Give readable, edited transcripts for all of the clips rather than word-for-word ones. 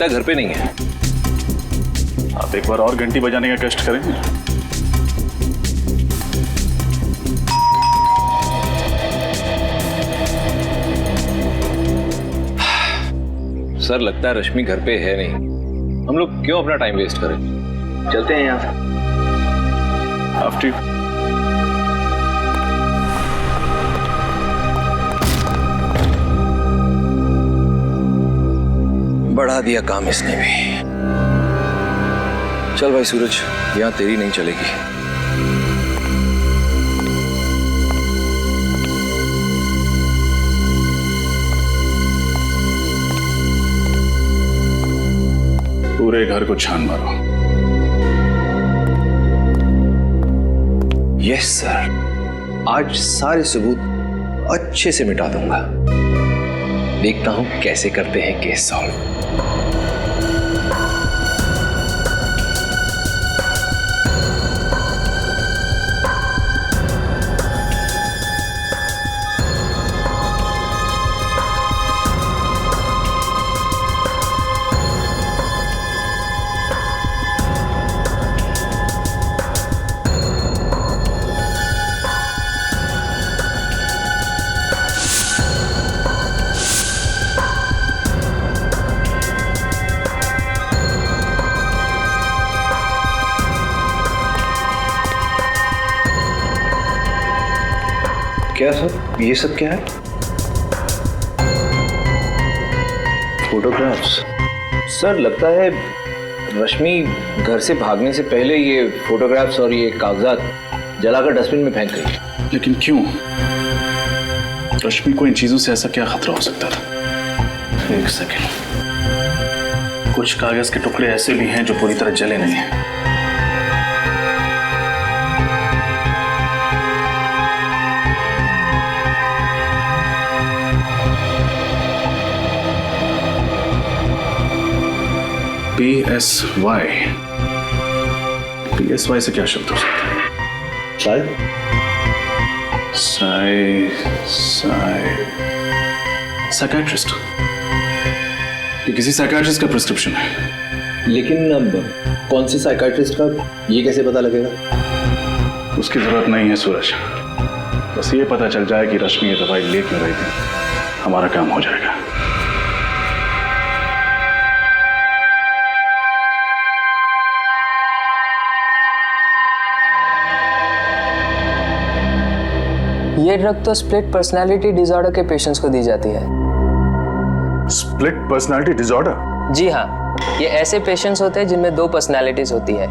लगता है घर पे नहीं है। आप एक बार और घंटी बजाने का कष्ट करेंगे? सर लगता है रश्मि घर पे है नहीं। हम लोग क्यों अपना टाइम वेस्ट करें, चलते हैं यहाँ से। After you. बढ़ा दिया काम इसने भी। चल भाई सूरज, यहाँ तेरी नहीं चलेगी। पूरे घर को छान मारो। यस सर, आज सारे सबूत अच्छे से मिटा दूंगा। देखता हूं कैसे करते हैं केस सॉल्व। क्या सर, ये सब क्या है? फोटोग्राफ्स। सर लगता है रश्मि घर से भागने से पहले ये फोटोग्राफ्स और ये कागजात जलाकर डस्टबिन में फेंक गई। लेकिन क्यों? रश्मि को इन चीजों से ऐसा क्या खतरा हो सकता था? एक सेकेंड, कुछ कागज के टुकड़े ऐसे भी हैं जो पूरी तरह जले नहीं हैं। PSY। PSY से क्या शब्द हो सकता है? शायद साइकियाट्रिस्ट। ये किसी साइकियाट्रिस्ट का प्रिस्क्रिप्शन है। लेकिन अब कौन से साइकियाट्रिस्ट का, ये कैसे पता लगेगा? उसकी जरूरत नहीं है सूरज, बस ये पता चल जाए कि रश्मि ये दवाई ले क्यों रही थी, हमारा काम हो जाएगा। ये ड्रग तो स्प्लिट पर्सनालिटी डिसऑर्डर के पेशेंट्स को दी जाती है। Split personality disorder? जी हाँ, ये ऐसे पेशेंट्स होते हैं जिनमें दो पर्सनालिटीज होती है,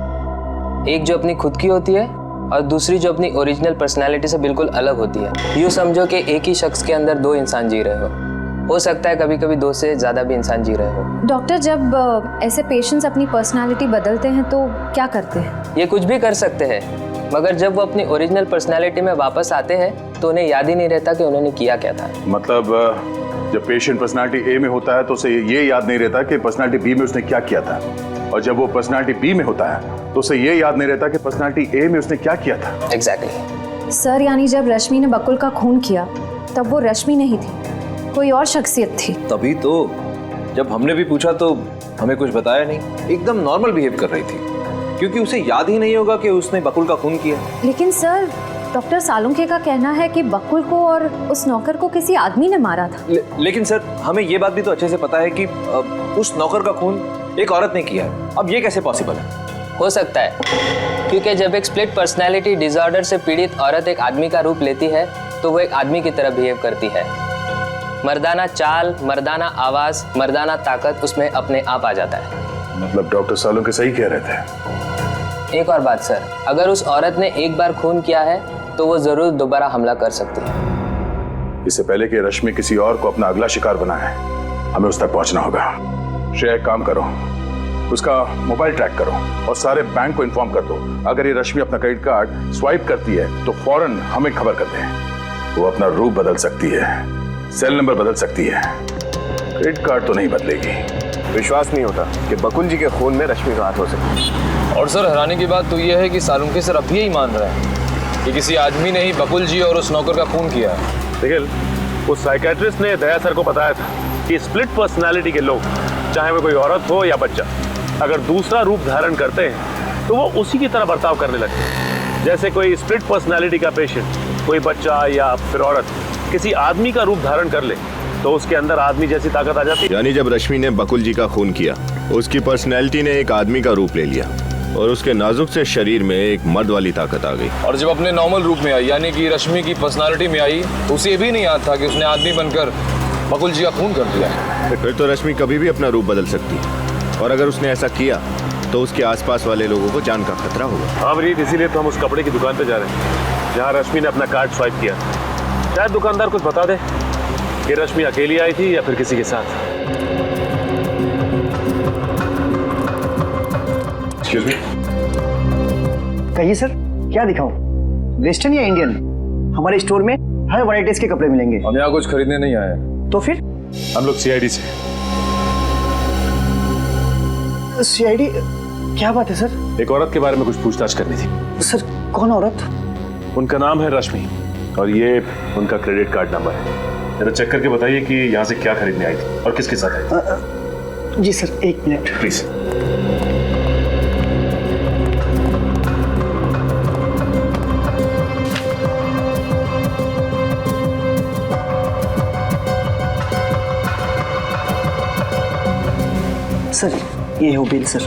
एक जो अपनी खुद की होती है और दूसरी जो अपनी ओरिजिनल पर्सनालिटी से बिल्कुल अलग होती है। यूँ समझो कि एक ही शख्स के अंदर दो इंसान जी रहे हो सकता है कभी कभी दो से ज़्यादा भी इंसान जी रहे हो। डॉक्टर, जब ऐसे पेशेंट्स अपनी पर्सनालिटी बदलते हैं तो क्या करते हैं? ये कुछ भी कर सकते हैं, मगर जब वो अपनी ओरिजिनल पर्सनालिटी में वापस आते हैं तो उन्हें याद ही नहीं रहता कि उन्होंने किया क्या था। मतलब जब पेशेंट पर्सनालिटी ए में होता है तो उसे ये याद नहीं रहता कि पर्सनालिटी बी में उसने क्या किया था, और जब वो पर्सनालिटी बी में होता है तो उसे ये याद नहीं रहता कि पर्सनालिटी ए में उसने क्या किया था। एग्जैक्टली। सर, यानी जब रश्मि ने बकुल का खून किया तब वो रश्मि नहीं थी, कोई और शख्सियत थी। तभी तो जब हमने भी पूछा तो हमें कुछ बताया नहीं, एकदम नॉर्मल बिहेव कर रही थी, क्योंकि उसे याद ही नहीं होगा कि उसने बकुल का खून किया। लेकिन सर, डॉक्टर सालुंखे का कहना है कि बकुल को और उस नौकर को किसी आदमी ने मारा था। लेकिन सर, हमें ये बात भी तो अच्छे से पता है कि उस नौकर का खून एक औरत ने किया है। अब ये कैसे पॉसिबल है? हो सकता है, क्योंकि जब एक स्प्लिट पर्सनैलिटी डिसऑर्डर से पीड़ित औरत एक आदमी का रूप लेती है तो वो एक आदमी की तरह बिहेव करती है। मर्दाना चाल, मर्दाना आवाज, मर्दाना ताकत उसमें अपने आप आ जाता है। मतलब डॉक्टर सालुंखे सही कह रहे थे। एक और बात सर, अगर उस औरत ने एक बार खून किया है तो वो जरूर दोबारा हमला कर सकती है। इससे पहले कि रश्मि किसी और को अपना अगला शिकार बनाए, हमें उस तक पहुंचना होगा। श्रेया, एक काम करो, उसका मोबाइल ट्रैक करो और सारे बैंक को इन्फॉर्म कर दो। अगर ये रश्मि अपना क्रेडिट कार्ड स्वाइप करती है तो फौरन हमें खबर कर दें। वो अपना रूप बदल सकती है, सेल नंबर बदल सकती है, क्रेडिट कार्ड तो नहीं बदलेगी। विश्वास नहीं होता कि बकुल जी के खून में रश्मि का हाथ हो सकता। और सर, हैरानी की बात तो यह है कि सालुंखे सर अब भी यही मान रहे हैं कि किसी आदमी ने ही बकुल जी और उस नौकर का खून किया है। देखिए, उस साइकियाट्रिस्ट ने दया सर को बताया था कि स्प्लिट पर्सनालिटी के लोग चाहे वो कोई औरत हो या बच्चा, अगर दूसरा रूप धारण करते हैं तो वो उसी की तरह बर्ताव करने लगते हैं। जैसे कोई स्प्लिट पर्सनालिटी का पेशेंट, कोई बच्चा या फिर औरत किसी आदमी का रूप धारण कर ले तो उसके अंदर आदमी जैसी ताकत आ जाती है। यानी जब रश्मि ने बकुल जी का खून किया, उसकी पर्सनैलिटी ने एक आदमी का रूप ले लिया और उसके नाजुक से शरीर में एक मर्द वाली ताकत आ गई। और जब अपने नॉर्मल रूप में आई, यानी कि रश्मि की पर्सनालिटी में आई, उसे ये भी नहीं याद था कि उसने आदमी बनकर बकुल जी का खून कर दिया है। फिर तो रश्मि कभी भी अपना रूप बदल सकती है, और अगर उसने ऐसा किया तो उसके आसपास वाले लोगों को जान का खतरा होगा। हाँ प्रीत, इसीलिए तो हम उस कपड़े की दुकान पे जा रहे हैं जहाँ रश्मि ने अपना कार्ड स्वाइप किया। शायद दुकानदार कुछ बता दे कि रश्मि अकेली आई थी या फिर किसी के साथ। एक्सक्यूज मी, कहिए सर, क्या दिखाऊं? वेस्टर्न या इंडियन? हमारे स्टोर में हर वैरायटीज के कपड़े मिलेंगे। हम यहाँ कुछ खरीदने नहीं आए हैं। तो फिर हम लोग CID से। CID? क्या बात है सर? एक औरत के बारे में कुछ पूछताछ करनी थी। सर, कौन औरत? उनका नाम है रश्मि और ये उनका क्रेडिट कार्ड नंबर है। जरा चेक करके बताइए कि यहाँ से क्या खरीदने आई थी और किसके साथ आई थी। जी सर, एक मिनट प्लीज। सर, ये हो बिल सर।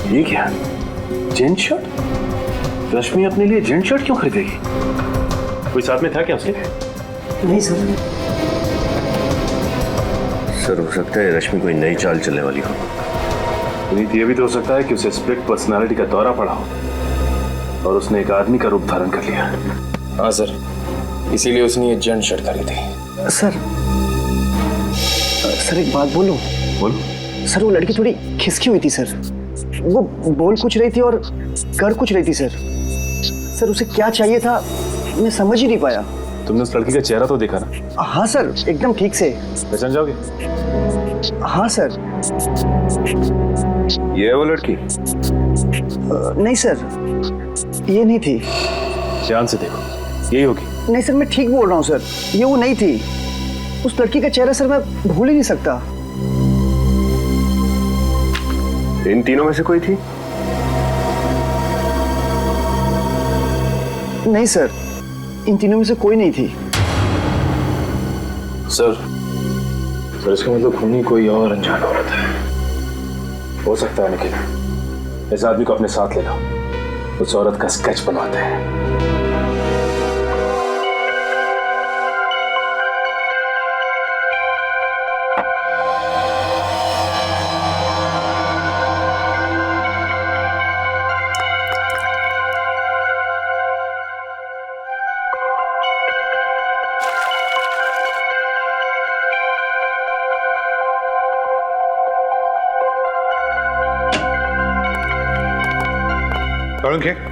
ये क्या? Gent shirt? रश्मि अपने लिए जेंट शर्ट क्यों खरीदेगी? कोई साथ में था क्या उसके? नहीं सर। सर, हो सकता है रश्मि कोई नई चाल चलने वाली हो। पुनीत, ये भी तो हो सकता है कि उसे स्प्लिट पर्सनालिटी का दौरा पड़ा हो और उसने एक आदमी का रूप धारण कर लिया। हाँ सर, इसीलिए उसने ये जेंट शर्ट खरीदी। सर एक बात बोलूं? बोलो। सर, वो लड़की थोड़ी खिसकी हुई थी सर। वो बोल कुछ रही थी और कर कुछ रही थी सर। सर, उसे क्या चाहिए था मैं समझ ही नहीं पाया। तुमने उस लड़की का चेहरा तो देखा ना? हाँ सर, एकदम ठीक से। पहचान जाओगे? हाँ सर। ये है वो लड़की? नहीं सर, ये नहीं थी। ध्यान से देखो, यही होगी। नहीं सर, मैं ठीक बोल रहा हूँ सर, ये वो नहीं थी। उस लड़की का चेहरा सर मैं भूल ही नहीं सकता। इन तीनों में से कोई थी? नहीं सर, इन तीनों में से कोई नहीं थी। सर, इसका मतलब खूनी कोई और अनजान औरत है। हो सकता है निखिल, इस आदमी को अपने साथ ले लो, उस औरत का स्केच बनवाते हैं।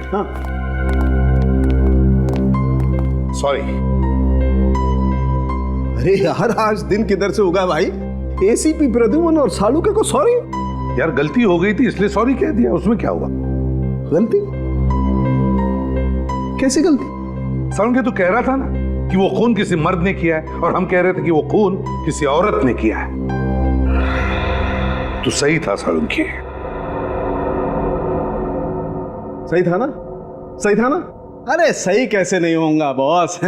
हाँ, सॉरी। अरे यार, आज दिन किधर से उगा भाई? ACP प्रद्युमन और सालुके को सॉरी? यार गलती हो गई थी इसलिए सॉरी कह दिया, उसमें क्या हुआ? गलती? कैसी गलती? सालुके तो कह रहा था ना कि वो खून किसी मर्द ने किया है और हम कह रहे थे कि वो खून किसी औरत ने किया है। तो सही था सालुके। सही था ना? सही था ना? अरे सही कैसे नहीं होगा बॉस?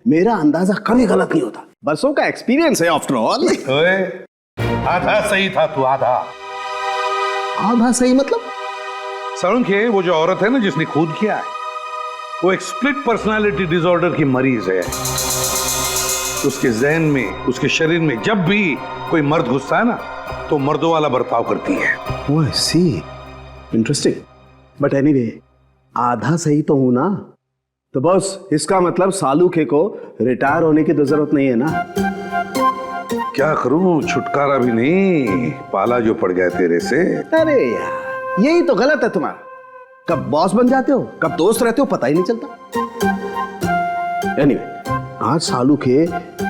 मेरा अंदाजा कभी गलत नहीं होता, बरसों का एक्सपीरियंस है आफ्टर ऑल। आधा सही था तू, आधा। आधा सही मतलब? सालुके, वो जो औरत है ना जिसने खून किया है, वो एक स्प्लिट पर्सनालिटी डिसऑर्डर की मरीज है। उसके जहन में, उसके शरीर में जब भी कोई मर्द घुसता है ना तो मर्दों वाला बर्ताव करती है। ओह, आई सी। इंटरेस्टिंग। बट एनीवे, आधा सही तो हूं ना? तो बॉस, इसका मतलब सालुके को रिटायर होने की तो जरूरत नहीं है ना? क्या करूं, छुटकारा भी नहीं, पाला जो पड़ गया तेरे से। अरे यार, यही तो गलत है तुम्हारा। कब बॉस बन जाते हो, कब दोस्त रहते हो, पता ही नहीं चलता। एनीवे, आज सालुके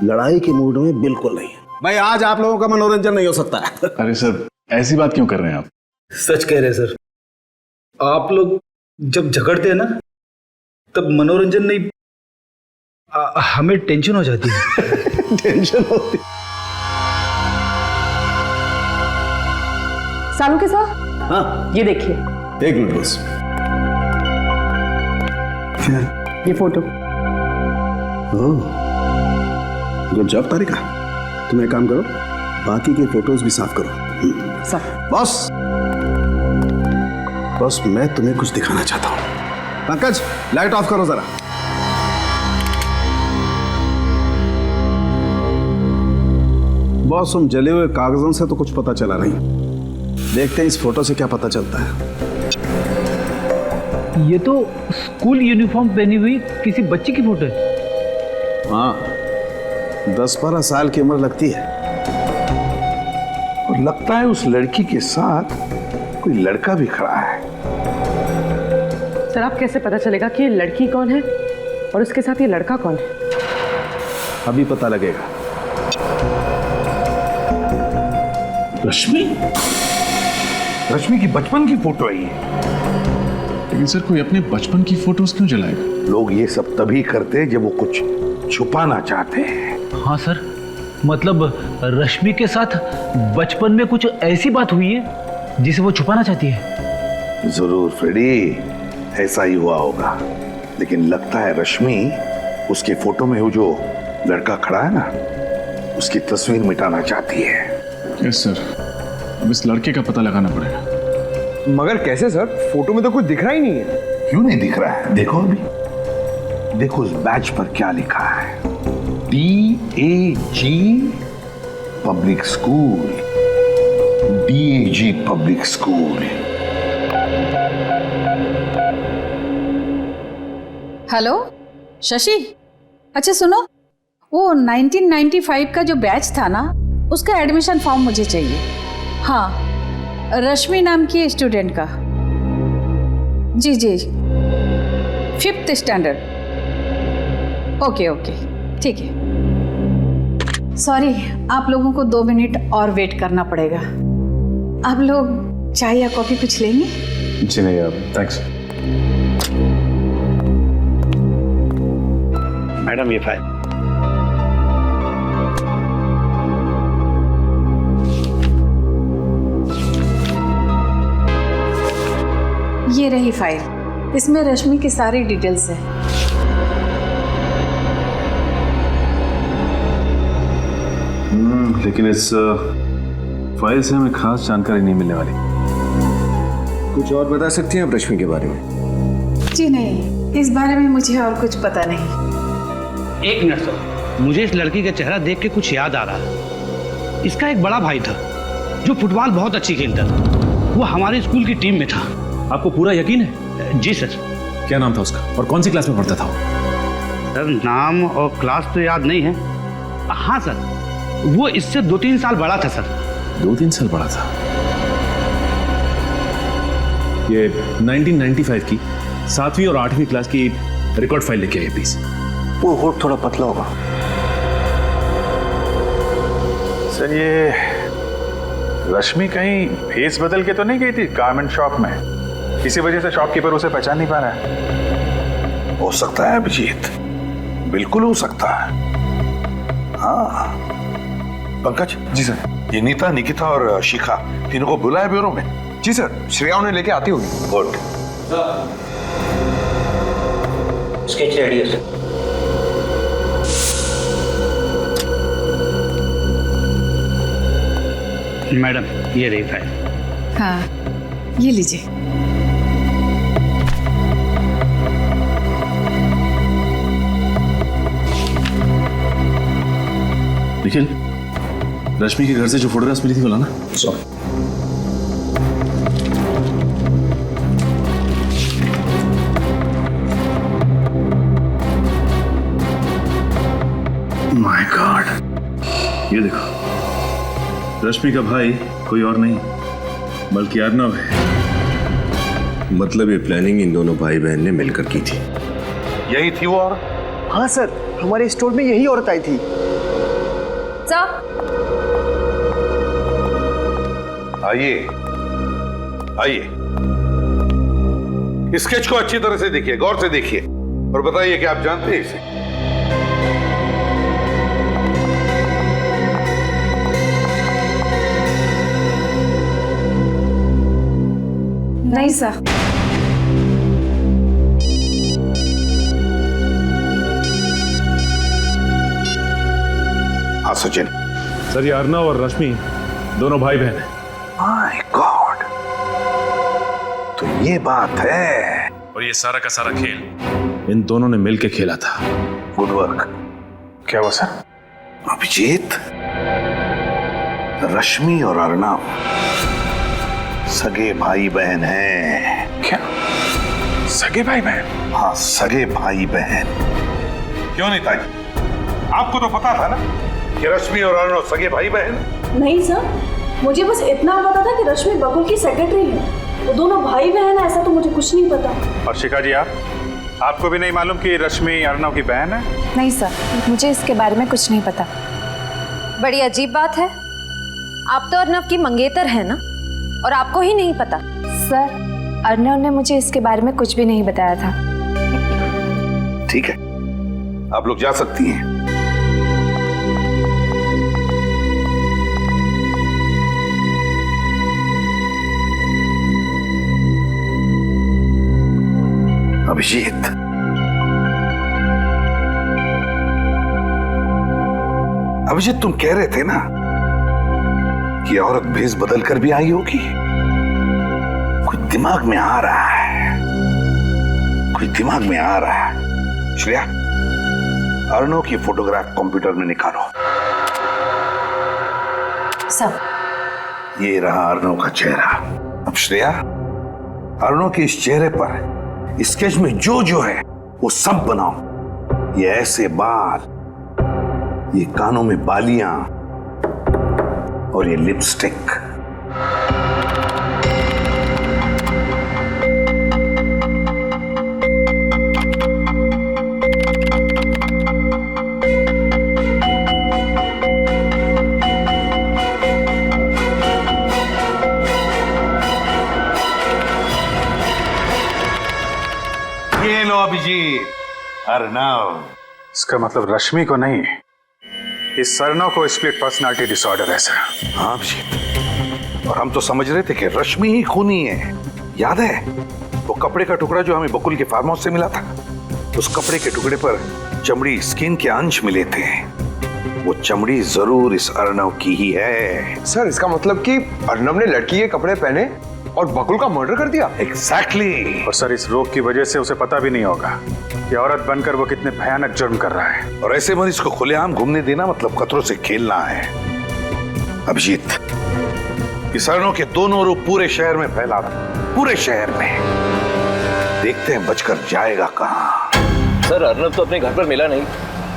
लड़ाई के मूड में बिल्कुल नहीं है। भाई, आज आप लोगों का मनोरंजन नहीं हो सकता है। अरे सर, ऐसी बात क्यों कर रहे हैं आप? सच कह रहे हैं सर। आप लोग जब झगड़ते हैं ना, तब मनोरंजन नहीं हमें टेंशन हो जाती है। टेंशन होती। सालू के साथ हाँ, ये देखिए, एक मिनट बस। ये फोटो। गुड जॉब तारिका। तुम एक काम करो, बाकी के फोटोज भी साफ करो। सर बस मैं तुम्हें कुछ दिखाना चाहता हूँ। पंकज, लाइट ऑफ करो जरा। बॉस, हम जले हुए कागजों से तो कुछ पता चला नहीं। देखते हैं इस फोटो से क्या पता चलता है। ये तो स्कूल यूनिफॉर्म पहनी हुई किसी बच्ची की फोटो है। हाँ, 10-12 साल की उम्र लगती है। और लगता है उस लड़की के साथ कोई लड़का भी खड़ा है। सर, आप कैसे पता चलेगा कि ये लड़की कौन है और उसके साथ ये लड़का कौन है? अभी पता लगेगा। रश्मि? रश्मि की बचपन की फोटो है ये। लेकिन सर, कोई अपने बचपन की फोटोज क्यों जलाएगा? लोग ये सब तभी करते जब वो कुछ छुपाना चाहते हैं। हाँ सर, मतलब रश्मि के साथ बचपन में कुछ ऐसी बात हुई है जिसे वो छुपाना चाहती है। जरूर फ्रेडी, ऐसा ही हुआ होगा। लेकिन लगता है रश्मि उसके फोटो में वो जो लड़का खड़ा है ना, उसकी तस्वीर मिटाना चाहती है। यस सर, अब इस लड़के का पता लगाना पड़ेगा। मगर कैसे सर? फोटो में तो कुछ दिख रहा ही नहीं है। क्यों नहीं दिख रहा है? देखो अभी, देखो उस बैच पर क्या लिखा है। DAG public school, DAG public school. Hello Shashi, अच्छा सुनो, वो 1995 का जो बैच था ना, उसका एडमिशन फॉर्म मुझे चाहिए। हाँ, रश्मि नाम की स्टूडेंट का। जी जी, 5th स्टैंडर्ड। ओके ओके, ठीक है। सॉरी, आप लोगों को 2 मिनट और वेट करना पड़ेगा। आप लोग चाय या कॉफी कुछ लेंगे? जी नहीं, अब थैंक्स। मैडम, ये फाइल। ये रही फाइल, इसमें रश्मि की सारी डिटेल्स है। लेकिन इस फाइल से हमें खास जानकारी नहीं मिलने वाली। कुछ और बता सकती हैं आप रश्मि के बारे में? जी नहीं, इस बारे में मुझे और कुछ पता नहीं। एक मिनट सर, मुझे इस लड़की का चेहरा देख के कुछ याद आ रहा है। इसका एक बड़ा भाई था जो फुटबॉल बहुत अच्छी खेलता था। वो हमारे स्कूल की टीम में था। आपको पूरा यकीन है? जी सर। क्या नाम था उसका और कौन सी क्लास में पढ़ता था? सर, नाम और क्लास तो याद नहीं है। हाँ सर, वो इससे 2-3 साल बड़ा था सर। 2-3 साल बड़ा था। ये 1995 की 7वीं और 8वीं क्लास की रिकॉर्ड फाइल लेके आइए प्लीज। वो होठ थोड़ा पतला होगा। सर, ये रश्मि कहीं फेस बदल के तो नहीं गई थी गारमेंट शॉप में? इसी वजह से शॉपकीपर उसे पहचान नहीं पा रहा है। हो सकता है अभिजीत, बिल्कुल हो सकता है। हाँ पंकज। जी सर। ये नीता, निकिता और शिखा तीनों को बुलाया ब्यूरो में? जी सर, श्रेया उन्हें लेके आती होगी। गुड। स्केच रेडी है सर। मैडम, ये रही फाइल। हाँ, ये लीजिए। निखिल, रश्मि के घर से जो फोटोग्राफ्स मिली थी बोला ना? सॉरी। माय गॉड, ये देखो, रश्मि का भाई कोई और नहीं बल्कि अर्नव है। मतलब ये प्लानिंग इन दोनों भाई बहन ने मिलकर की थी। यही थी वो और? हाँ सर, हमारे स्टोर में यही औरत आई थी। आइए आइए, स्केच को अच्छी तरह से देखिए, गौर से देखिए और बताइए कि आप जानते हैं इसे? सर। हाँ सचिन। सर ये अर्नव और रश्मि दोनों भाई बहन हैं। माय गॉड, तो ये बात है। और ये सारा का सारा खेल इन दोनों ने मिलके खेला था। Good work. क्या हुआ सर? अभिजीत, रश्मि और अर्नव सगे भाई बहन हैं। क्या सगे भाई बहन? हाँ, सगे भाई बहन। क्यों नहीं ताई, आपको तो पता था ना कि रश्मि और अर्नव सगे भाई बहन? नहीं सर, मुझे बस इतना पता था कि रश्मि बकुल की सेक्रेटरी है। वो दोनों भाई बहन है, ऐसा तो मुझे कुछ नहीं पता। और शिखा जी, आपको भी नहीं मालूम कि रश्मि अर्नव की बहन है? नहीं सर, मुझे इसके बारे में कुछ नहीं पता। बड़ी अजीब बात है, आप तो अर्नव की मंगेतर है ना, और आपको ही नहीं पता? सर, अर्नव ने मुझे इसके बारे में कुछ भी नहीं बताया था। ठीक है, आप लोग जा सकती हैं। अभिजीत, अभिजीत, तुम कह रहे थे ना कि औरत भेष बदल कर भी आई होगी। कुछ दिमाग में आ रहा है, कुछ दिमाग में आ रहा है। श्रेया, अर्नव की फोटोग्राफ कंप्यूटर में निकालो। सब ये रहा अर्नव का चेहरा। अब श्रेया, अर्नव के इस चेहरे पर स्केच में जो जो है वो सब बनाओ। ये ऐसे बाल, ये कानों में बालियां और ये लिपस्टिक। ये लो अभिजीत, अर्नव। इसका मतलब रश्मि को नहीं, इस अर्नव को स्प्लिट पर्सनालिटी डिसऑर्डर है सर। हाँ अभिजीत, और हम तो समझ रहे थे कि रश्मि ही खूनी है। याद है वो कपड़े का टुकड़ा जो हमें बकुल के फार्म हाउस से मिला था? उस कपड़े के टुकड़े पर चमड़ी, स्किन के अंश मिले थे। वो चमड़ी जरूर इस अर्नव की ही है। सर, इसका मतलब कि अर्नव ने लड़की के कपड़े पहने और बकुल का मर्डर कर दिया? एग्जैक्टली। और सर, इस रोग की वजह से उसे पता भी नहीं होगा कि औरत बनकर वो कितने भयानक जुर्म कर रहा है। और ऐसे मरीज को खुलेआम घूमने देना मतलब खतरों से खेलना है। अभिजीत, इस अर्नव के दोनों रूप पूरे शहर में फैला, पूरे शहर में। देखते हैं बचकर जाएगा कहाँ। सर, अर्नव तो अपने घर पर मिला नहीं,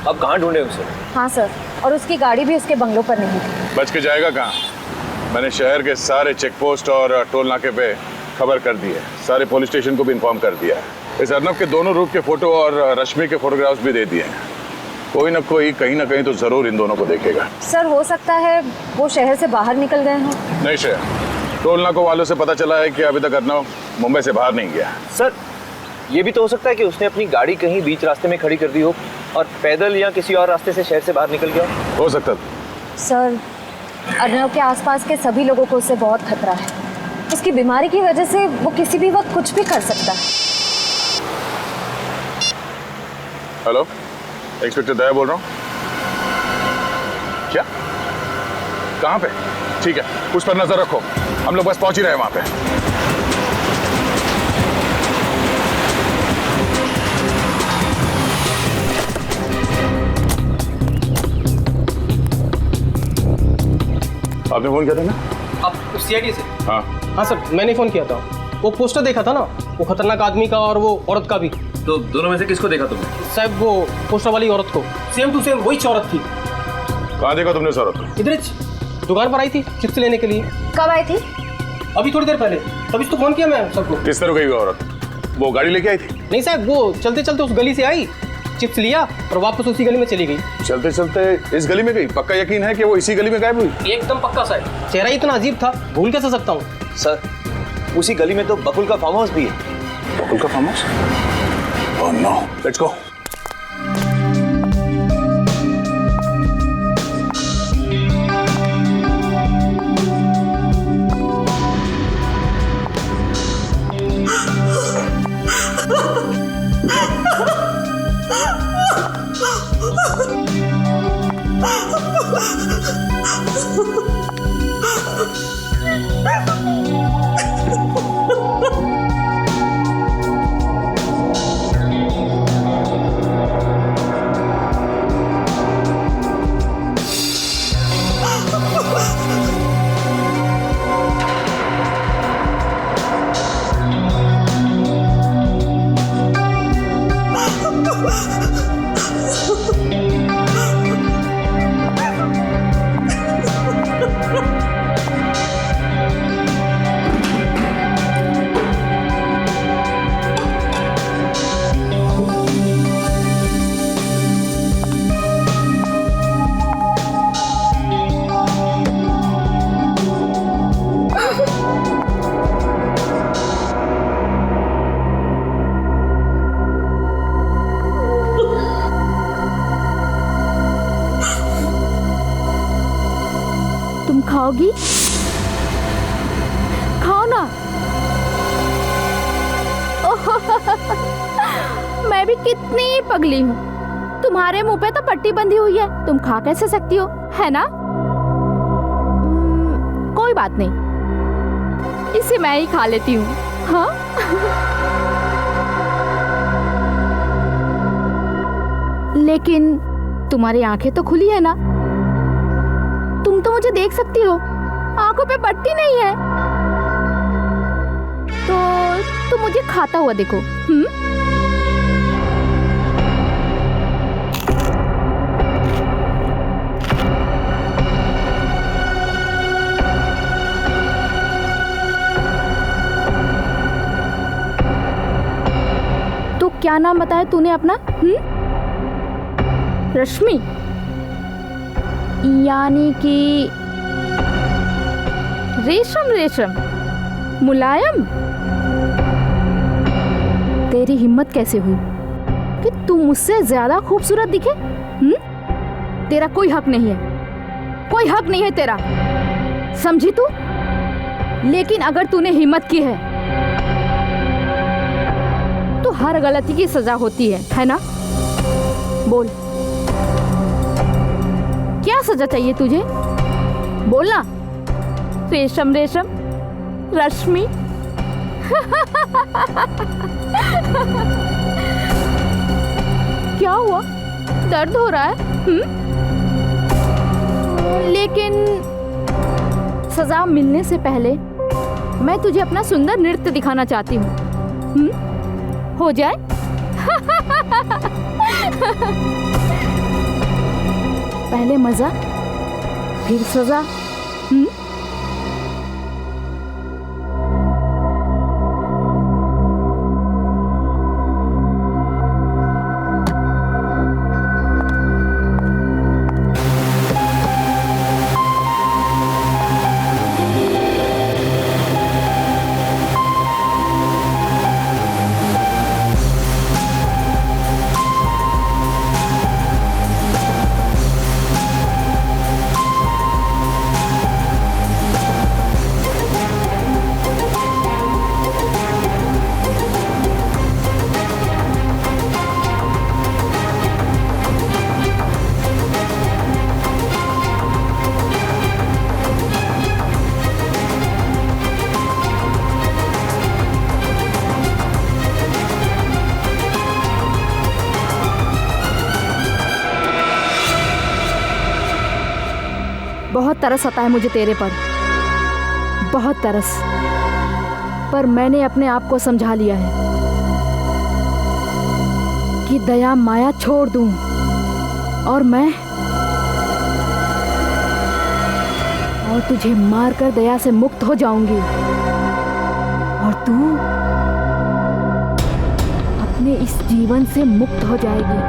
अब कहाँ ढूंढे उसे? हाँ सर, और उसकी गाड़ी भी उसके बंगलों पर नहीं थी। बच के जाएगा कहाँ? मैंने शहर के सारे चेक पोस्ट और टोल नाके पे खबर कर दी है, सारे पुलिस स्टेशन को भी इन्फॉर्म कर दिया है। इस अर्नव के दोनों रूप के फोटो और रश्मि के फोटोग्राफ्स भी दे दिए हैं। कोई ना कोई कहीं ना कहीं तो जरूर इन दोनों को देखेगा। सर, हो सकता है वो शहर से बाहर निकल गए हों। नहीं श्रेया, टोल नाकों वालों से पता चला है कि अभी तक अर्नव मुंबई से बाहर नहीं गया। सर, ये भी तो हो सकता है कि उसने अपनी गाड़ी कहीं बीच रास्ते में खड़ी कर दी हो और पैदल या किसी और रास्ते से शहर से बाहर निकल गया हो सकता है। सर, अर्नव के आसपास के सभी लोगों को उससे बहुत खतरा है। उसकी बीमारी की वजह से वो किसी भी वक्त कुछ भी कर सकता है। हेलो, इंस्पेक्टर दया बोल रहा हूँ। क्या? कहाँ पे? ठीक है, उस पर नजर रखो, हम लोग बस पहुंच ही रहे हैं वहां पे। आपने फोन किया था ना? आप सीआईडी से? हाँ हाँ सर, मैंने फोन किया था। वो पोस्टर देखा था ना, वो खतरनाक आदमी का और वो औरत का भी। तो दोनों में से किसको देखा तुमने? साहब, वो पोस्टर वाली औरत को, सेम टू सेम वही औरत थी। कहाँ देखा तुमने उस औरत को? इधर दुकान पर आई थी चिप्स लेने के लिए। कब आई थी? अभी थोड़ी देर पहले, तभी तो फोन किया मैं सबको। किस तरह गई वो औरत? वो गाड़ी लेके आई थी? नहीं साहब, वो चलते चलते उस गली से आई, चिप्स लिया और वापस उसी गली में चली गई। चलते चलते इस गली में गई? पक्का यकीन है कि वो इसी गली में गायब हुई? एकदम पक्का साहब, चेहरा इतना अजीब था, भूल कैसे सकता हूँ। सर, उसी गली में तो बकुल का फार्म हाउस भी है। बकुल का farm house? Oh no, let's go. तुम खाओगी? खाओ ना। मैं भी कितनी पगली हूँ, तुम्हारे मुंह पे तो पट्टी बंधी हुई है, तुम खा कैसे सकती हो, है ना? कोई बात नहीं, इसे मैं ही खा लेती हूँ। हाँ? लेकिन तुम्हारी आंखें तो खुली है ना, तुम तो मुझे देख सकती हो, आंखों पे पट्टी नहीं है, तो तुम मुझे खाता हुआ देखो। तो क्या नाम बताया तूने अपना? रश्मि, यानी कि रेशम रेशम, मुलायम। तेरी हिम्मत कैसे हुई कि तू मुझसे ज्यादा खूबसूरत दिखे? तेरा कोई हक नहीं है, कोई हक नहीं है तेरा, समझी तू? लेकिन अगर तूने हिम्मत की है तो हर गलती की सजा होती है ना? बोल, क्या सजा चाहिए तुझे? बोलना। रेशम रेशम, रश्मि। क्या हुआ? दर्द हो रहा है? लेकिन सजा मिलने से पहले मैं तुझे अपना सुंदर नृत्य दिखाना चाहती हूँ। हो जाए? पहले मजा, फिर सजा। बहुत तरस आता है मुझे तेरे पर, बहुत तरस, पर मैंने अपने आप को समझा लिया है कि दया माया छोड़ दूं और तुझे मारकर दया से मुक्त हो जाऊंगी और तू अपने इस जीवन से मुक्त हो जाएगी।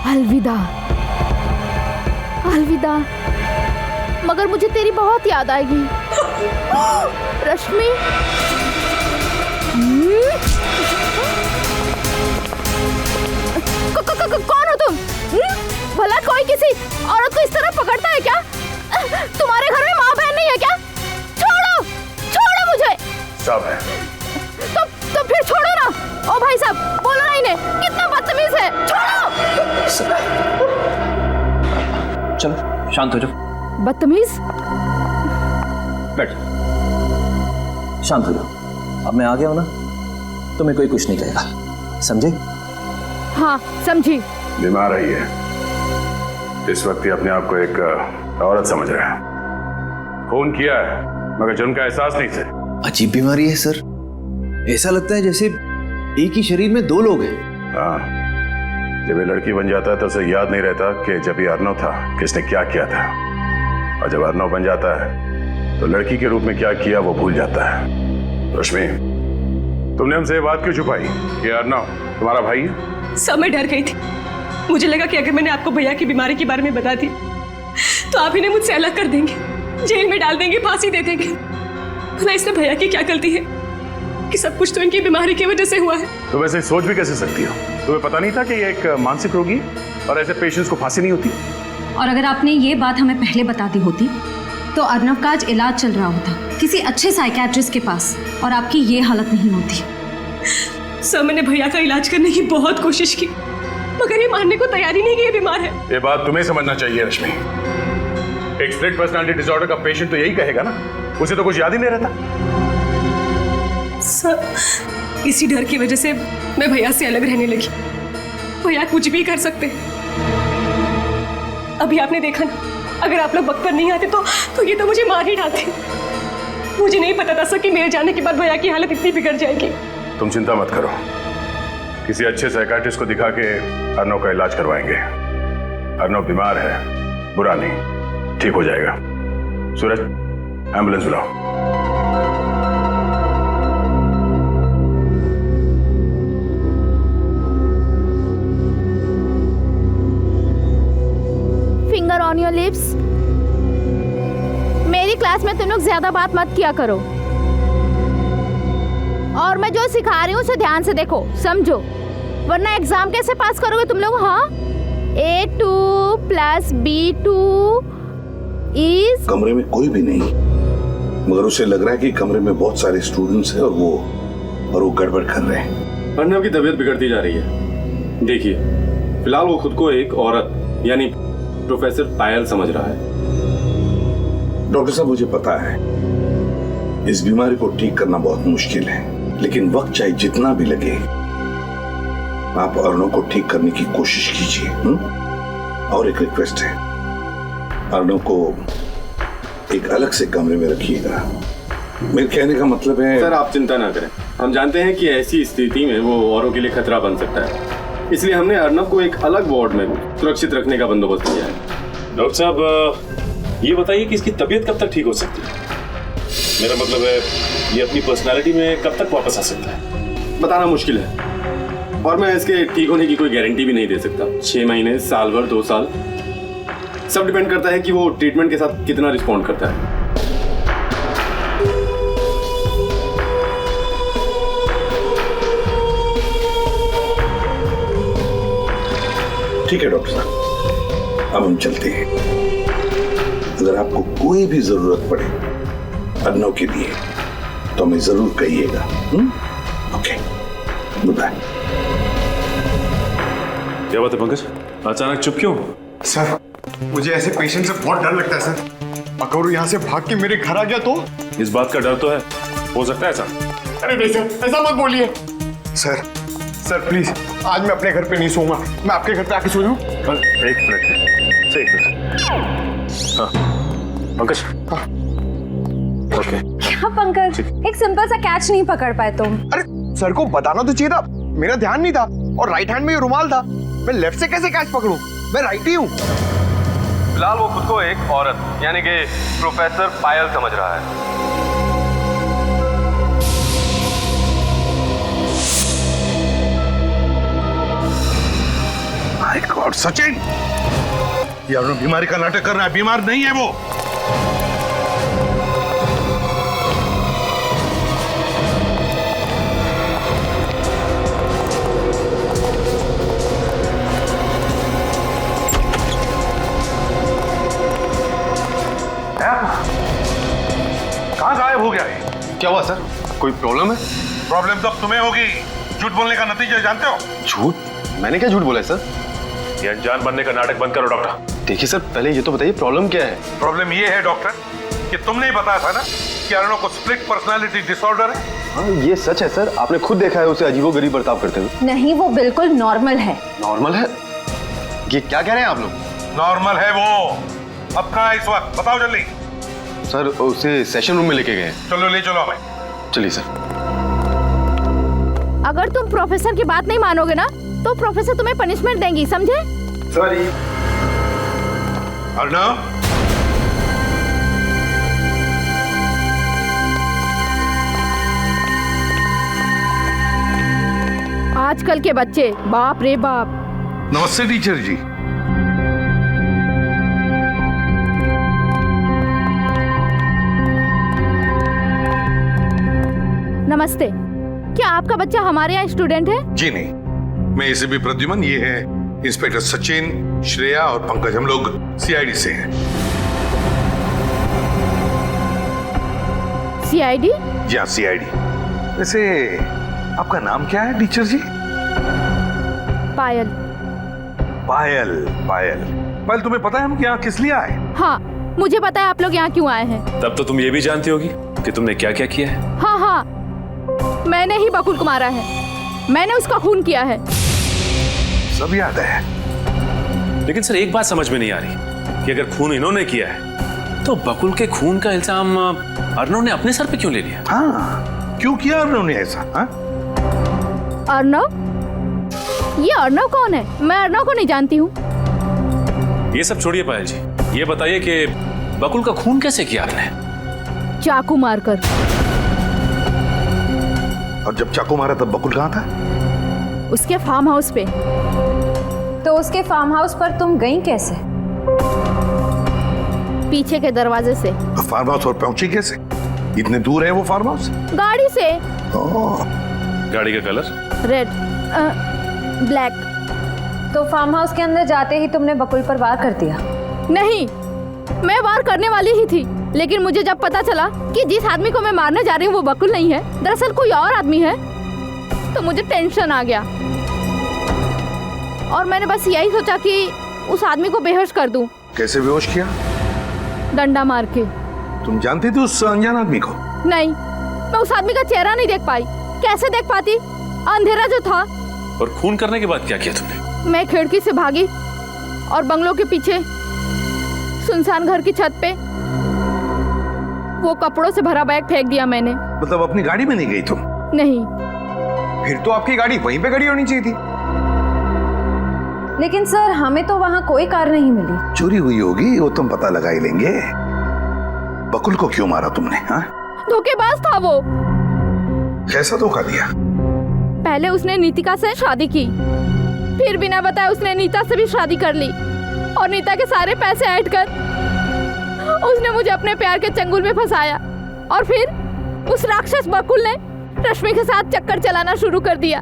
अलविदा अलविदा, मगर मुझे तेरी बहुत याद आएगी रश्मि। कौन हो तुम? भला कोई किसी औरत को इस तरह पकड़ता है क्या? तुम्हारे घर में माँ बहन नहीं है क्या? छोड़ो छोड़ो मुझे। सब है तो फिर छोड़ो ना। ओ भाई साहब, बोलो ना इन्हें, कितना बदतमीज है। छोड़ो। चलो शांत हो जाओ। बदतमीज? बैठ, शांत हो जाओ। अब मैं आ गया हूं ना, तुम्हें कोई कुछ नहीं कहेगा, समझे? हाँ समझी। बीमार रही है इस वक्त, ही अपने आप को एक औरत समझ रहा है। खून किया है मगर जुर्म का एहसास नहीं से। अजीब बीमारी है सर, ऐसा लगता है जैसे एक ही शरीर में दो लोग हैं। हाँ, जब ये लड़की बन जाता है तो उसे याद नहीं रहता कि जब ये अर्नव था किसने क्या किया था, और जब अर्नव बन जाता है तो लड़की के रूप में क्या किया वो भूल जाता है। रश्मि, तुमने हमसे ये बात क्यों छुपाई कि अर्नव तुम्हारा भाई है? सब मैं डर गई थी। मुझे लगा कि अगर मैंने आपको भैया की बीमारी के बारे में बता दी तो आप इन्हें मुझसे अलग कर देंगे, जेल में डाल देंगे, फांसी दे देंगे। भला इसमें भैया की क्या गलती है कि सब कुछ तो इनकी बीमारी की वजह से हुआ है। तुम ऐसे सोच भी कैसे सकती हो? तुम्हें पता नहीं था कि ये एक मानसिक रोगी और ऐसे पेशेंट्स को फांसी नहीं होती? और अगर आपने ये बात हमें पहले बता दी होती तो अर्नव का आज इलाज चल रहा होता किसी अच्छे साइकियाट्रिस्ट के पास, और आपकी ये हालत नहीं होती। सर, मैंने भैया का इलाज करने की बहुत कोशिश की, मगर ये मानने को तैयार ही नहीं कि ये बीमार है। ये बात तुम्हें समझना चाहिए रश्मि। एक स्प्लिट पर्सनालिटी डिसऑर्डर का पेशेंट तो यही कहेगा ना, उसे तो कुछ याद ही नहीं रहता। सर, इसी डर की वजह से मैं भैया से अलग रहने लगी। भैया कुछ भी कर सकते हैं। अभी आपने देखा ना, अगर आप लोग वक्त पर नहीं आते तो ये तो मुझे मार ही डालते। मुझे नहीं पता था सर कि मेरे जाने के बाद भैया की हालत इतनी बिगड़ जाएगी। तुम चिंता मत करो, किसी अच्छे साइकियाट्रिस्ट को दिखा के अर्नव का इलाज करवाएंगे। अर्नव बीमार है, बुरा नहीं, ठीक हो जाएगा। सूरज, एम्बुलेंस बुलाओ। Finger on your lips. मेरी क्लास में तुम लोग ज्यादा बात मत किया करो, और मैं जो सिखा रही हूँ उसे ध्यान से देखो, समझो, वरना एग्जाम कैसे पास करोगे तुम लोग? हाँ, A2 + B2 इज। कमरे में कोई भी नहीं, मगर उसे लग रहा है कि कमरे में बहुत सारे स्टूडेंट्स हैं और वो गड़बड़ कर रहे हैं। अर्नव की तबीयत बिगड़ती जा रही है। देखिए, फिलहाल वो खुद को एक औरत यानी प्रोफेसर पायल समझ रहा है। डॉक्टर साहब, मुझे पता है इस बीमारी को ठीक करना बहुत मुश्किल है, लेकिन वक्त चाहे जितना भी लगे आप अर्नव को ठीक करने की कोशिश कीजिए। और एक रिक्वेस्ट है, अर्नव को एक अलग से कमरे में रखिएगा। मेरे कहने का मतलब है। सर, आप चिंता ना करें, हम जानते हैं कि ऐसी स्थिति में वो औरों के लिए खतरा बन सकता है, इसलिए हमने अर्नव को एक अलग वार्ड में सुरक्षित रखने का बंदोबस्त किया है। डॉक्टर साहब, ये बताइए कि इसकी तबीयत कब तक ठीक हो सकती है? मेरा मतलब है, ये अपनी पर्सनालिटी में कब तक वापस आ सकता है? बताना मुश्किल है, और मैं इसके ठीक होने की कोई गारंटी भी नहीं दे सकता। 6 महीने, साल भर, 2 साल, सब डिपेंड करता है कि वो ट्रीटमेंट के साथ कितना रिस्पॉन्ड करता है। ठीक है डॉक्टर साहब, अब हम चलते हैं। अगर आपको कोई भी जरूरत पड़े अर्नव के लिए तो हमें जरूर कहिएगा। Okay, good bye. क्या बात है पंकज, अचानक चुप क्यों? सर, मुझे ऐसे पेशेंट से बहुत डर लगता है सर। अगर वो यहाँ से भाग के मेरे घर आ गया तो? इस बात का डर तो है, हो सकता है ऐसा। अरे नहीं सर, ऐसा मत बोलिए। सर प्लीज, आज मैं अपने घर पे नहीं सोऊंगा, मैं आपके घर पे आके सो जाऊं। एक मिनट। हाँ पंकज। हाँ। ओके। क्या पंकज, एक सिंपल सा कैच नहीं पकड़ पाए तुम? अरे सर को बताना तो चाहिए था, मेरा ध्यान नहीं था, और राइट हैंड में ये रुमाल था, मैं लेफ्ट से कैसे कैच पकड़ूं? मैं राइट ही हूँ। फिलहाल वो खुद को एक औरत यानी कि प्रोफेसर पायल समझ रहा है। और सचिन, ये अर्नव बीमारी का नाटक कर रहा है, बीमार नहीं है वो। कहाँ गायब हो गया है? क्या हुआ सर? कोई प्रॉब्लम है? प्रॉब्लम तो तुम्हें होगी। झूठ बोलने का नतीजा जानते हो? झूठ? मैंने क्या झूठ बोला है सर? ये अनजान बनने का नाटक बंद करो डॉक्टर। देखिए सर, पहले ये तो बताइए प्रॉब्लम क्या है? प्रॉब्लम ये है डॉक्टर कि तुमने ही बताया था ना कि अर्नव को स्प्लिट पर्सनालिटी डिसऑर्डर है। हाँ ये सच है सर, आपने खुद देखा है उसे अजीबोगरीब बर्ताव करते हुए। नहीं, वो बिल्कुल नॉर्मल है। नॉर्मल है? ये क्या कह रहे हैं आप लोग? नॉर्मल है वो। अब कहाँ है इस वक्त? बताओ जल्दी। सर उसे सेशन रूम में लेके गए। चलो ले चलो हमें। चलिए सर। अगर तुम प्रोफेसर की बात नहीं मानोगे ना तो प्रोफेसर तुम्हें पनिशमेंट देंगी, समझे? सॉरी। अर्नव, आजकल के बच्चे, बाप रे बाप। नमस्ते टीचर जी। नमस्ते। क्या आपका बच्चा हमारे यहाँ स्टूडेंट है? जी नहीं, मैं एसीपी प्रद्युमन, ये है इंस्पेक्टर सचिन, श्रेया और पंकज। हम लोग सीआईडी से हैं। सीआईडी? जी हाँ, सीआईडी। वैसे आपका नाम क्या है टीचर जी? पायल। पायल। पायल, पायल, तुम्हें पता है हम यहाँ किस लिए आए? हाँ, मुझे पता है आप लोग यहाँ क्यों आए हैं। तब तो तुम ये भी जानती होगी कि तुमने क्या क्या किया है। हाँ हाँ, मैंने ही बकुल को मारा है, मैंने उसका खून किया है। सब याद है। लेकिन सर एक बात समझ में नहीं आ रही कि अगर खून इन्होंने किया है तो बकुल के खून का इल्जाम अर्नव ने अपने सर पे क्यों ले लिया? हाँ, क्यों किया अर्नव ने ऐसा? हाँ? अर्नव? ये अर्नव कौन है? मैं अर्नव को नहीं जानती हूँ। ये सब छोड़िए पायल जी, ये बताइए कि बकुल का खून कैसे किया आपने? चाकू मारकर। और जब चाकू मारा तब बकुल कहाँ था? उसके फार्म हाउस पे। तो उसके फार्म हाउस पर तुम गई कैसे? पीछे के दरवाजे से। फार्म हाउस और पहुंची कैसे? इतने दूर है वो फार्म हाउस? गाड़ी से। गाड़ी का कलर? Red, black. तो फार्म हाउस के अंदर जाते ही तुमने बकुल पर वार कर दिया? नहीं, मैं वार करने वाली ही थी, लेकिन मुझे जब पता चला कि जिस आदमी को मैं मारने जा रही हूँ वो बकुल नहीं है, दरअसल कोई और आदमी है, तो मुझे टेंशन आ गया और मैंने बस यही सोचा कि उस आदमी को बेहोश कर दूं। कैसे बेहोश किया? डंडा मार के। तुम जानती थी उस अनजान आदमी को? नहीं, मैं उस आदमी का चेहरा नहीं देख पाई। कैसे देख पाती, अंधेरा जो था। और खून करने के बाद क्या किया तुमने? मैं खिड़की से भागी और बंगलों के पीछे सुनसान घर की छत पे वो कपड़ों से भरा बैग फेंक दिया मैंने। मतलब अपनी गाड़ी में नहीं गई तुम? नहीं। फिर तो आपकी गाड़ी वहीं पे खड़ी होनी चाहिए थी। लेकिन सर, हमें तो वहाँ कोई कार नहीं मिली। चोरी हुई होगी, वो तुम पता लगा ही लेंगे। बकुल को क्यों मारा तुमने? हाँ? धोखेबाज था वो। कैसा धोखा दिया? पहले उसने नीतिका से शादी की, फिर बिना बताए उसने नीता से भी शादी कर ली और नीता के सारे पैसे ऐड कर उसने मुझे अपने प्यार के चंगुल में फंसाया और फिर उस राक्षस बकुल ने रश्मि के साथ चक्कर चलाना शुरू कर दिया।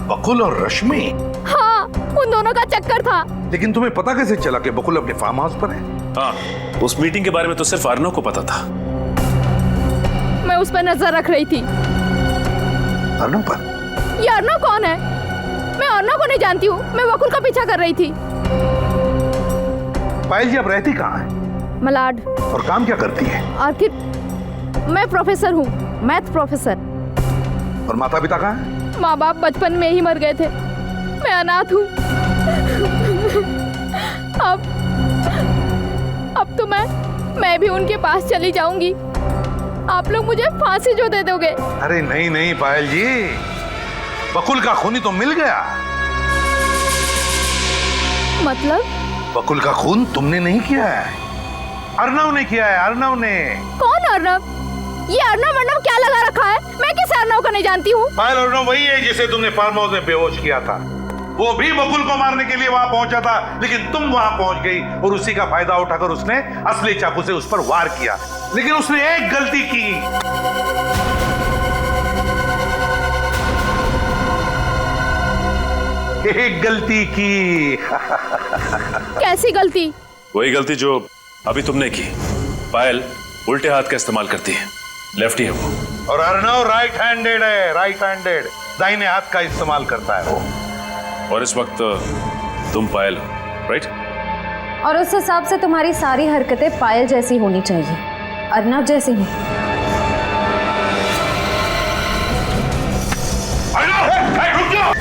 बकुल और रश्मि? हाँ, उन दोनों का चक्कर था। लेकिन तुम्हें पता कैसे चला कि बकुल अपने फार्म हाउस पर है? हाँ, उस मीटिंग के बारे में तो सिर्फ अर्नव को पता था। मैं उस पर नजर रख रही थी। अर्नव पर? ये अर्नव कौन है? मैं अर्नव को नहीं जानती हूँ, मैं बकुल का पीछा कर रही थी। पायल जी, आप रहती कहाँ है? मलाड। और काम क्या करती है? आखिर मैं प्रोफेसर हूँ, मैथ प्रोफेसर। और माता पिता कहाँ है? माँ बाप बचपन में ही मर गए थे, मैं अनाथ हूँ। अब तो मैं भी उनके पास चली जाऊंगी। आप लोग मुझे फांसी जो दे दोगे। अरे नहीं नहीं पायल जी, बकुल का खूनी तो मिल गया। मतलब? बकुल का खून तुमने नहीं किया है, अर्नव ने किया है। अर्नव ने। कौन अर्नव? ये अर्नव क्या लगा रखा है? मैं किस अर्नव को नहीं जानती हूँ। पायल, अर्नव वही है जिसे तुमने फार्म हाउस में बेहोश किया था। वो भी बकुल को मारने के लिए वहां पहुंचा था, लेकिन तुम वहां पहुंच गई और उसी का फायदा उठाकर उसने असली चाकू से उस पर वार किया। लेकिन उसने एक गलती की। एक गलती की। कैसी गलती? वही गलती जो अभी तुमने की। पायल उल्टे हाथ का इस्तेमाल करती है, लेफ्टी है वो। और अर्णव राइट हैंडेड है, राइट हैंडेड, दाहिने हाथ का इस्तेमाल करता है वो। और इस वक्त तुम पायल हो, राइट? और उस हिसाब से तुम्हारी सारी हरकतें पायल जैसी होनी चाहिए, अर्नव जैसी नहीं। रुक जाओ!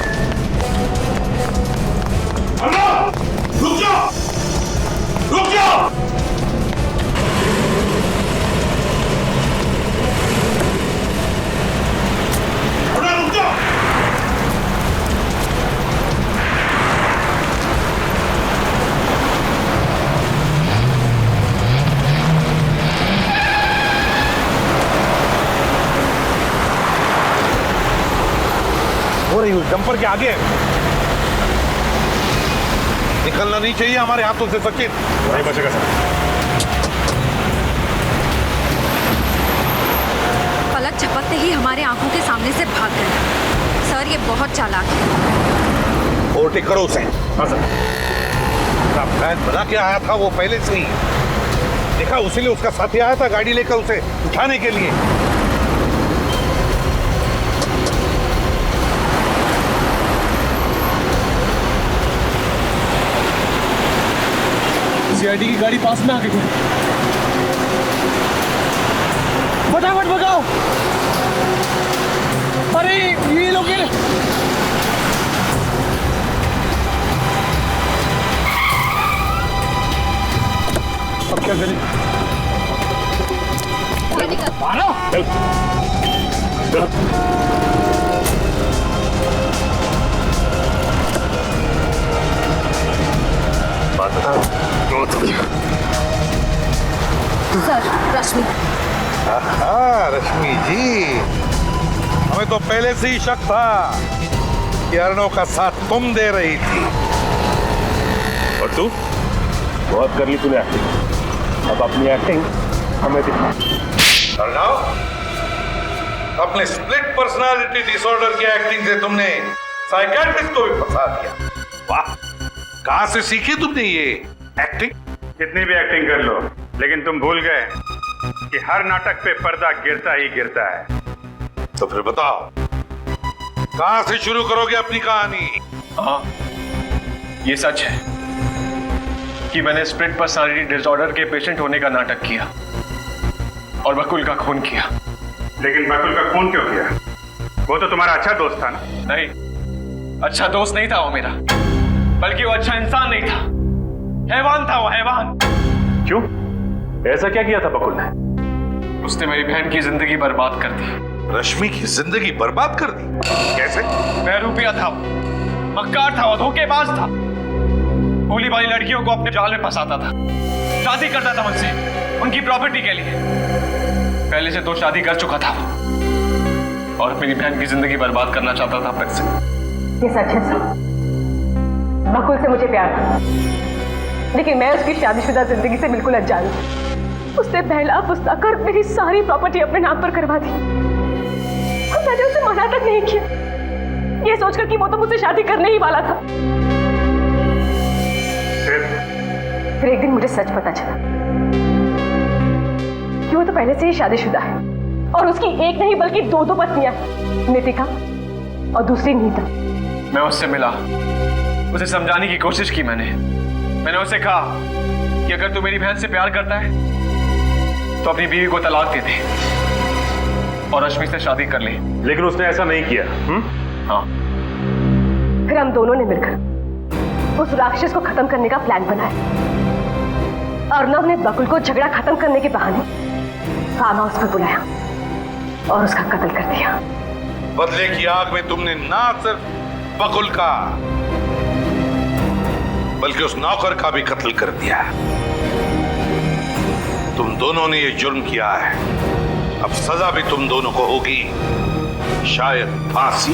रुक जाओ! रुक जाओ! हो रही हूँ डंपर के आगे। निकलना नहीं चाहिए हमारे हाथों से सचिन। नहीं बचेगा सर। पलक झपकते ही हमारे आंखों के सामने से भाग गया। सर ये बहुत चालाक है। ओवरटेक करो उसे। हाँ सर। प्लान बना के आया था वो पहले से ही। देखा, उसीलिए उसका साथी आया था गाड़ी लेकर उसे उठाने के लिए। सीआईडी की गाड़ी पास में आ गई है। फटाफट भगाओ। अरे ये लोग अब क्या करें? मारो। चल। सर, रश्मि। रश्मि जी, हमें तो पहले से ही शक था कि अर्णव का साथ तुम दे रही थी। और तू? बहुत कर ली तूने एक्टिंग, अब अपनी एक्टिंग हमें दिखा। अर्णव, अपने स्प्लिट पर्सनालिटी डिसऑर्डर की एक्टिंग से तुमने साइकियाट्रिस्ट को भी फंसा दिया। वाह, कहां से सीखी तुमने ये एक्टिंग? कितनी भी एक्टिंग कर लो, लेकिन तुम भूल गए कि हर नाटक पे पर्दा गिरता ही गिरता है। तो फिर बताओ, कहां से शुरू करोगे अपनी कहानी? हाँ, ये सच है कि मैंने स्प्लिट पर्सनालिटी डिसऑर्डर के पेशेंट होने का नाटक किया और बकुल का खून किया। लेकिन बकुल का खून क्यों किया? वो तो तुम्हारा अच्छा दोस्त था ना? नहीं, अच्छा दोस्त नहीं था वो मेरा, बल्कि वो अच्छा इंसान नहीं था, हैवान था वो, हैवान। क्यों? ऐसा क्या किया था बकुल ने? उसने मेरी बहन की जिंदगी बर्बाद कर दी। रश्मि की जिंदगी बर्बाद कर दी? कैसे? बहरूपिया था वो, मक्कार था वो, धोखेबाज था, भोली भाली लड़कियों को अपने जाल में फंसाता था, शादी करता था मुझसे उनकी प्रॉपर्टी के लिए। पहले से 2 शादी कर चुका था वो, और मेरी बहन की जिंदगी बर्बाद करना चाहता था फिर से। ये सच है सर, बकुल से मुझे प्यार था, लेकिन मैं उसकी शादीशुदा जिंदगी से बिल्कुल अनजान थी। उसने बहला फुसलाकर मेरी सारी प्रॉपर्टी अपने नाम पर करवा दी और मैंने उसे मना तक नहीं किया, ये सोचकर कि वो तो मुझसे शादी करने ही वाला था। फिर एक दिन मुझे सच पता चला कि वो तो पहले से ही शादीशुदा है और उसकी एक नहीं बल्कि 2 पत्नियां, नितिका और दूसरी नीता। मैं उससे मिला, उसे समझाने की कोशिश की मैंने उसे कहा कि अगर तू मेरी बहन से प्यार करता है तो अपनी बीवी को तलाक दे दे और रश्मि से शादी कर ले। लेकिन उसने ऐसा नहीं किया। हाँ। फिर हम दोनों ने मिलकर उस राक्षस को खत्म करने का प्लान बनाया। अर्णव ने बकुल को झगड़ा खत्म करने के बहाने फार्म हाउस पर बुलाया और उसका कत्ल कर दिया। बदले की आग में तुमने ना सिर्फ बकुल का बल्कि उस नौकर का भी कत्ल कर दिया। तुम दोनों ने ये जुर्म किया है, अब सजा भी तुम दोनों को होगी, शायद फांसी।